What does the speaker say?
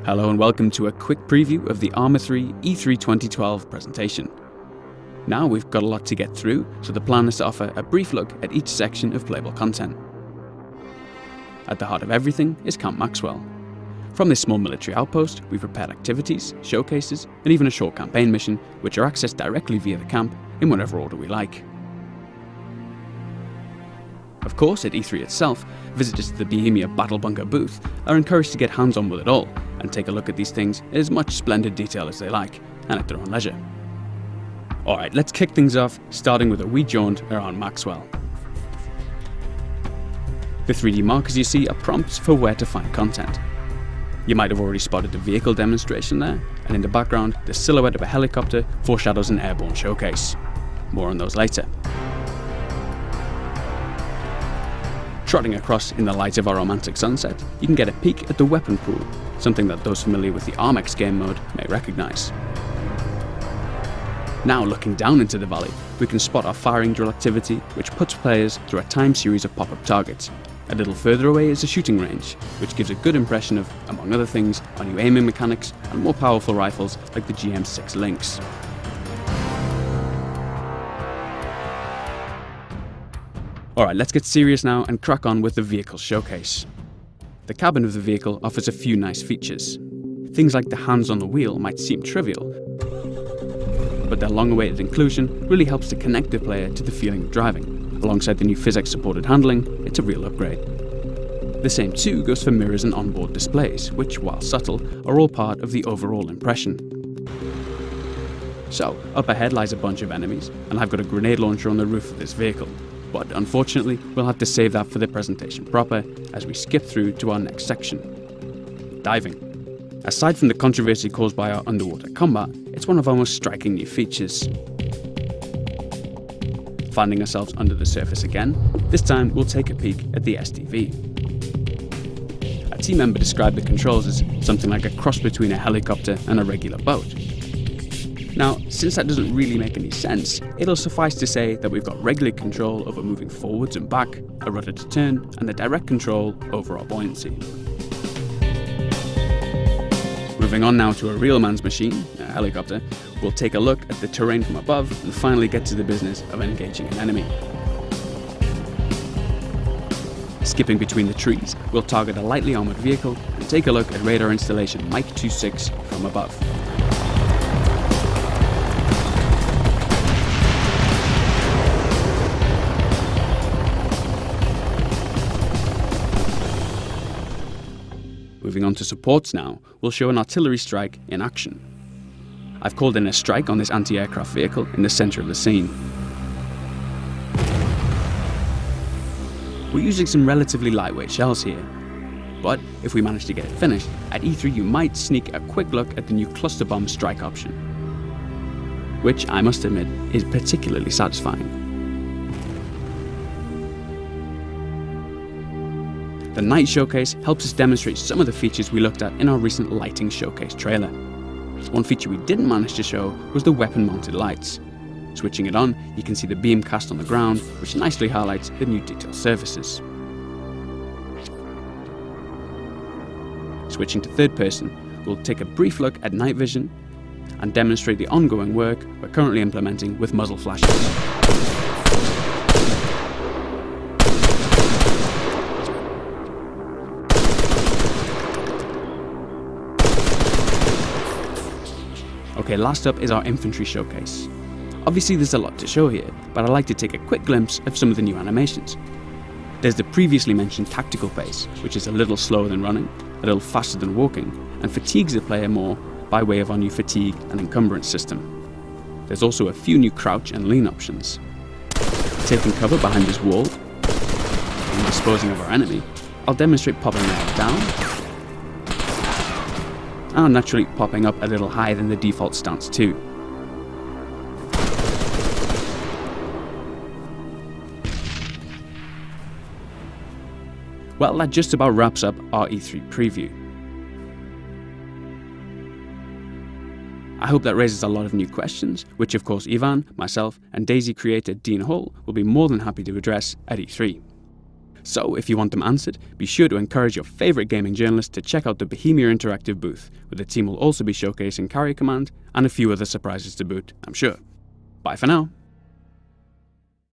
Hello and welcome to a quick preview of the Arma 3 E3 2012 presentation. Now we've got a lot to get through, so the plan is to offer a brief look at each section of playable content. At the heart of everything is Camp Maxwell. From this small military outpost, we've prepared activities, showcases, and even a short campaign mission, which are accessed directly via the camp in whatever order we like. Of course, at E3 itself, visitors to the Bohemia Battle Bunker booth are encouraged to get hands-on with it all and take a look at these things in as much splendid detail as they like, and at their own leisure. Alright, let's kick things off, starting with a wee jaunt around Maxwell. The 3D markers you see are prompts for where to find content. You might have already spotted the vehicle demonstration there, and in the background, the silhouette of a helicopter foreshadows an airborne showcase. More on those later. Trotting across in the light of our romantic sunset, you can get a peek at the weapon pool, something that those familiar with the Armex game mode may recognise. Now looking down into the valley, we can spot our firing drill activity, which puts players through a timed series of pop-up targets. A little further away is a shooting range, which gives a good impression of, among other things, our new aiming mechanics and more powerful rifles like the GM6 Lynx. Alright, let's get serious now and crack on with the vehicle showcase. The cabin of the vehicle offers a few nice features. Things like the hands on the wheel might seem trivial, but their long-awaited inclusion really helps to connect the player to the feeling of driving. Alongside the new physics-supported handling, it's a real upgrade. The same too goes for mirrors and onboard displays, which, while subtle, are all part of the overall impression. So, up ahead lies a bunch of enemies, and I've got a grenade launcher on the roof of this vehicle. But unfortunately, we'll have to save that for the presentation proper, as we skip through to our next section. Diving. Aside from the controversy caused by our underwater combat, it's one of our most striking new features. Finding ourselves under the surface again, this time we'll take a peek at the SDV. A team member described the controls as something like a cross between a helicopter and a regular boat. Now, since that doesn't really make any sense, it'll suffice to say that we've got regular control over moving forwards and back, a rudder to turn, and the direct control over our buoyancy. Moving on now to a real man's machine, a helicopter, we'll take a look at the terrain from above and finally get to the business of engaging an enemy. Skipping between the trees, we'll target a lightly armoured vehicle and take a look at radar installation Mike 26 from above. Moving on to supports now, we'll show an artillery strike in action. I've called in a strike on this anti-aircraft vehicle in the centre of the scene. We're using some relatively lightweight shells here, but if we manage to get it finished, at E3 you might sneak a quick look at the new cluster bomb strike option, which I must admit is particularly satisfying. The night showcase helps us demonstrate some of the features we looked at in our recent lighting showcase trailer. One feature we didn't manage to show was the weapon-mounted lights. Switching it on, you can see the beam cast on the ground, which nicely highlights the new detail surfaces. Switching to third person, we'll take a brief look at night vision and demonstrate the ongoing work we're currently implementing with muzzle flashes. Okay, last up is our infantry showcase. Obviously there's a lot to show here, but I'd like to take a quick glimpse of some of the new animations. There's the previously mentioned tactical pace, which is a little slower than running, a little faster than walking, and fatigues the player more by way of our new fatigue and encumbrance system. There's also a few new crouch and lean options. Taking cover behind this wall and disposing of our enemy, I'll demonstrate popping my head down, and naturally popping up a little higher than the default stance too. Well, that just about wraps up our E3 preview. I hope that raises a lot of new questions, which of course Ivan, myself and Daisy creator Dean Hall will be more than happy to address at E3. So if you want them answered, be sure to encourage your favourite gaming journalist to check out the Bohemia Interactive booth, where the team will also be showcasing Carrier Command and a few other surprises to boot, I'm sure. Bye for now.